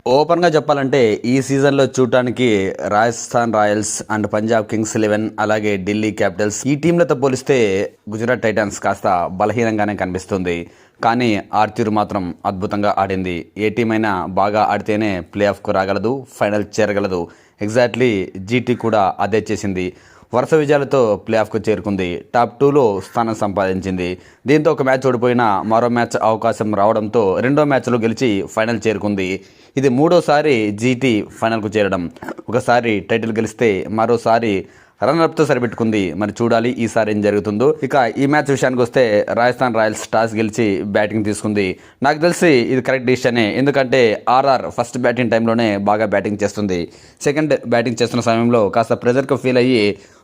ఓపెన్గా చెప్పాలంటే ఈ సీజన్లో చూడటానికి Rajasthan Royals and Punjab Kings 11 అలాగే ఢిల్లీ క్యాపిటల్స్ ఈ టీంలతో పోలిస్తే గుజరాత్ టైటన్స్ కాస్త బలహీనంగానే కనిపిస్తుంది. కానీ ఆర్చర్ మాత్రం అద్భుతంగా ఆడింది. ఏ టీం అయినా బాగా ఆడితేనే ప్లే ఆఫ్కు రాగలదు, ఫైనల్ చేరగలదు. ఎగ్జాక్ట్లీ జీటీ కూడా అదే చేసింది. వరుస విజయాలతో ప్లే ఆఫ్కు చేరుకుంది. టాప్ 2లో స్థానం సంపాదించింది. దీంతో ఒక మ్యాచ్ ఓడిపోయినా మరో మ్యాచ్ అవకాశం రావడంతో రెండో మ్యాచ్లో గెలిచి ఫైనల్ చేరుకుంది. ఇది మూడోసారి జీటీ ఫైనల్కు చేరడం. ఒకసారి టైటిల్ గెలిస్తే మరోసారి రన్నర్అప్తో సరిపెట్టుకుంది. మరి చూడాలి ఈసారి ఏం జరుగుతుందో. ఇక ఈ మ్యాచ్ విషయానికి వస్తే రాజస్థాన్ రాయల్స్ టాస్ గెలిచి బ్యాటింగ్ తీసుకుంది. నాకు తెలిసి ఇది కరెక్ట్ డిసిషనే. ఎందుకంటే ఆర్ఆర్ ఫస్ట్ బ్యాటింగ్ టైంలోనే బాగా బ్యాటింగ్ చేస్తుంది. సెకండ్ బ్యాటింగ్ చేస్తున్న సమయంలో కాస్త ప్రెజర్కు ఫీల్ అయ్యి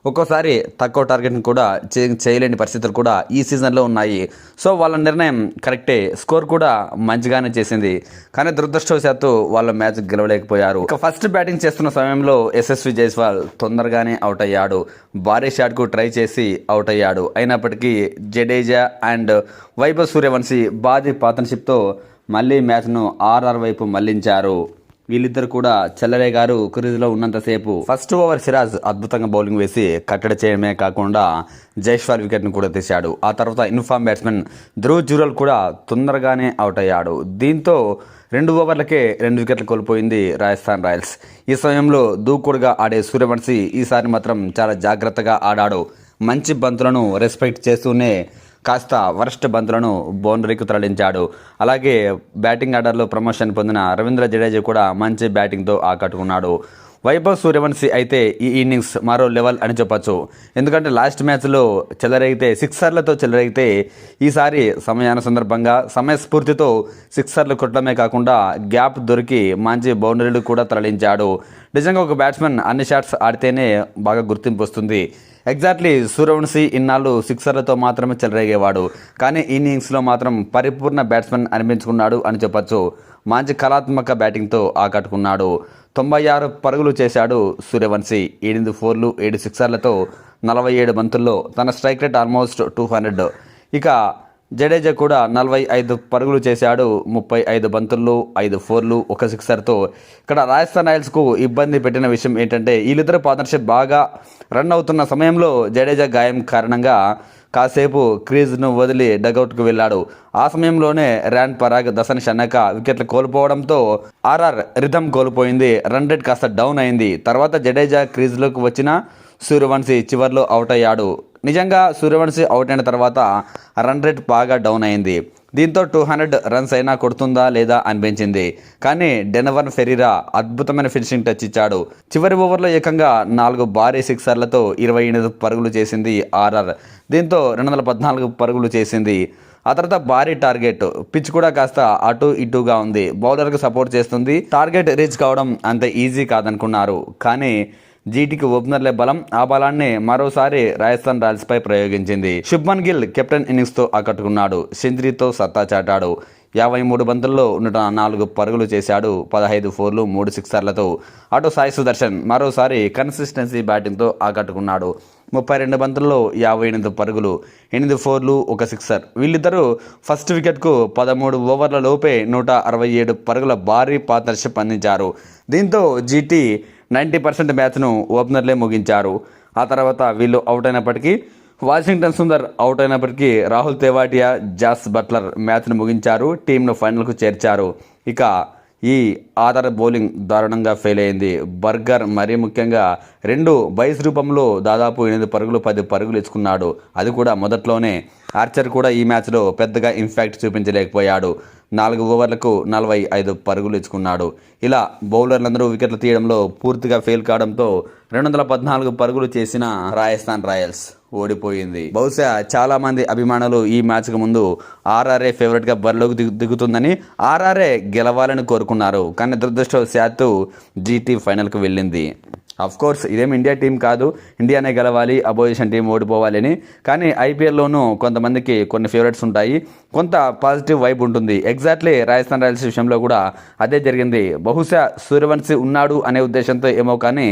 ఒక్కోసారి తక్కువ టార్గెట్ని కూడా చేయలేని పరిస్థితులు కూడా ఈ సీజన్లో ఉన్నాయి. సో వాళ్ళ నిర్ణయం కరెక్టే. స్కోర్ కూడా మంచిగానే చేసింది. కానీ దురదృష్టవశాత్తు వాళ్ళ మ్యాచ్ గెలవలేకపోయారు. ఇక ఫస్ట్ బ్యాటింగ్ చేస్తున్న సమయంలో యశస్వి జైస్వాల్ తొందరగానే అవుట్ అయ్యాడు. భారీ షాట్కు ట్రై చేసి అవుట్ అయ్యాడు. అయినప్పటికీ జడేజా అండ్ వైభవ్ సూర్యవంశీ భారీ పార్ట్నర్షిప్తో మళ్ళీ మ్యాచ్ను ఆర్ఆర్ వైపు మళ్లించారు. వీళ్ళిద్దరు కూడా చెల్లరే గారు క్రీజ్లో ఉన్నంతసేపు ఫస్ట్ ఓవర్ సిరాజ్ అద్భుతంగా బౌలింగ్ వేసి కట్టడి చేయడమే కాకుండా జైస్వాల్ వికెట్ను కూడా తీశాడు. ఆ తర్వాత ఇన్ఫామ్ బ్యాట్స్మెన్ ధ్రువ్ జురల్ కూడా తొందరగానే అవుట్ అయ్యాడు. దీంతో 2 ఓవర్లకే 2 వికెట్లు కోల్పోయింది రాజస్థాన్ రాయల్స్. ఈ సమయంలో దూకుడుగా ఆడే సూర్యవంశీ ఈసారి మాత్రం చాలా జాగ్రత్తగా ఆడాడు. మంచి బంతులను రెస్పెక్ట్ చేస్తూనే కాస్త వరస్ట్ బంతులను బౌండరీకి తరలించాడు. అలాగే బ్యాటింగ్ ఆర్డర్లో ప్రమోషన్ పొందిన రవీంద్ర జడేజా కూడా మంచి బ్యాటింగ్తో ఆకట్టుకున్నాడు. వైభవ్ సూర్యవంశీ అయితే ఈ ఇన్నింగ్స్ మరో లెవెల్ అని చెప్పొచ్చు. ఎందుకంటే లాస్ట్ మ్యాచ్లో చెలరేగితే సిక్సర్లతో చెలరేగితే ఈసారి సందర్భంగా సమయస్ఫూర్తితో సిక్సర్లు కొట్టడమే కాకుండా గ్యాప్ దొరికి మంచి బౌండరీలు కూడా తరలించాడు. నిజంగా ఒక బ్యాట్స్మెన్ అన్ని షాట్స్ ఆడితేనే బాగా గుర్తింపు వస్తుంది. ఎగ్జాక్ట్లీ సూర్యవంశీ ఇన్నాళ్ళు సిక్సర్లతో మాత్రమే చెలరేగేవాడు. కానీ ఇన్నింగ్స్లో మాత్రం పరిపూర్ణ బ్యాట్స్మెన్ అనిపించుకున్నాడు అని చెప్పొచ్చు. మంచి కళాత్మక బ్యాటింగ్తో ఆకట్టుకున్నాడు. 96 పరుగులు చేశాడు సూర్యవంశీ. 8 ఫోర్లు 7 సిక్సర్లతో 47 బంతుల్లో తన స్ట్రైక్ రేట్ ఆల్మోస్ట్ 200. ఇక జడేజా కూడా 45 పరుగులు చేశాడు. 35 బంతుల్లో 5 ఫోర్లు 1 సిక్సర్తో. ఇక్కడ రాజస్థాన్ రాయల్స్కు ఇబ్బంది పెట్టిన విషయం ఏంటంటే వీళ్ళిద్దరు పార్ట్నర్షిప్ బాగా రన్ అవుతున్న సమయంలో జడేజా గాయం కారణంగా కాసేపు క్రీజ్ను వదిలి డగౌట్కు వెళ్ళాడు. ఆ సమయంలోనే ర్యాన్ పరాగ్, దసన్ షన్నక వికెట్లు కోల్పోవడంతో ఆర్ఆర్ రిథమ్ కోల్పోయింది. రన్ రేట్ కాస్త డౌన్ అయింది. తర్వాత జడేజా క్రీజ్లోకి వచ్చిన సూర్యవంశీ చివర్లో అవుట్ అయ్యాడు. నిజంగా సూర్యవంశీ అవుట్ అయిన తర్వాత రన్ రేట్ బాగా డౌన్ అయింది. దీంతో 200 రన్స్ అయినా కొడుతుందా లేదా అనిపించింది. కానీ డెనవర్ ఫెరీరా అద్భుతమైన ఫినిషింగ్ టచ్ ఇచ్చాడు. చివరి ఓవర్లో ఏకంగా 4 భారీ సిక్సర్లతో 28 పరుగులు చేసింది ఆర్ఆర్. దీంతో 214 పరుగులు చేసింది. ఆ తర్వాత భారీ టార్గెట్. పిచ్ కూడా కాస్త అటు ఇటుగా ఉంది. బౌలర్కు సపోర్ట్ చేస్తుంది. టార్గెట్ రీచ్ కావడం అంత ఈజీ కాదనుకున్నారు. కానీ జీటీకి ఓపెనర్లే బలం. ఆ బలాన్ని మరోసారి రాజస్థాన్ రాయల్స్ పై ప్రయోగించింది. శుభ్మన్ గిల్ కెప్టెన్ ఇన్నింగ్స్తో ఆకట్టుకున్నాడు. సెంచరీతో సత్తా చాటాడు. 53 బంతుల్లో 104 పరుగులు చేశాడు. 15 ఫోర్లు 3 సిక్సర్లతో. అటు సాయి సుదర్శన్ మరోసారి కన్సిస్టెన్సీ బ్యాటింగ్తో ఆకట్టుకున్నాడు. 32 బంతుల్లో 58 పరుగులు, 8 ఫోర్లు 1 సిక్సర్. వీళ్ళిద్దరూ ఫస్ట్ వికెట్కు 13 ఓవర్ల లోపే 167 పరుగుల భారీ పార్ట్నర్షిప్ అందించారు. దీంతో జీటీ 90% మ్యాచ్ను ఓపెనర్లే ముగించారు. ఆ తర్వాత వీళ్ళు అవుట్ అయినప్పటికీ, వాషింగ్టన్ సుందర్ అవుట్ అయినప్పటికీ రాహుల్ తెవాటియా, జాస్ బట్లర్ మ్యాచ్ను ముగించారు. టీంను ఫైనల్కు చేర్చారు. ఇక ఈ ఆధార బౌలింగ్ దారుణంగా ఫెయిల్ అయింది. బర్గర్ మరీ ముఖ్యంగా 2 బైస్ రూపంలో దాదాపు 8 పరుగులు 10 పరుగులు ఇచ్చుకున్నాడు. అది కూడా మొదట్లోనే. ఆర్చర్ కూడా ఈ మ్యాచ్లో పెద్దగా ఇంపాక్ట్ చూపించలేకపోయాడు. 4 ఓవర్లకు 45 పరుగులు ఇచ్చుకున్నాడు. ఇలా బౌలర్లందరూ వికెట్లు తీయడంలో పూర్తిగా ఫెయిల్ కావడంతో 214 పరుగులు చేసిన రాజస్థాన్ రాయల్స్ ఓడిపోయింది. బహుశా చాలా మంది అభిమానులు ఈ మ్యాచ్కు ముందు ఆర్ఆర్ఏ ఫేవరెట్గా బరిలోకి దిగుతుందని, ఆర్ఆర్ఏ గెలవాలని కోరుకున్నారు. కానీ దురదృష్టవశాత్తు జీటీ ఫైనల్కు వెళ్ళింది. కోర్స్ ఇదేం ఇండియా టీం కాదు, ఇండియానే గెలవాలి, అపోజిషన్ టీం ఓడిపోవాలి అని. కానీ ఐపీఎల్లోనూ కొంతమందికి కొన్ని ఫేవరెట్స్ ఉంటాయి, కొంత పాజిటివ్ వైబ్ ఉంటుంది. ఎగ్జాక్ట్లీ రాజస్థాన్ రాయల్స్ విషయంలో కూడా అదే జరిగింది. బహుశా సూర్యవంశీ ఉన్నాడు అనే ఉద్దేశంతో ఏమో కానీ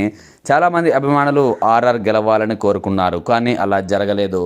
చాలామంది అభిమానులు ఆర్ఆర్ గెలవాలని కోరుకున్నారు. కానీ అలా జరగలేదు.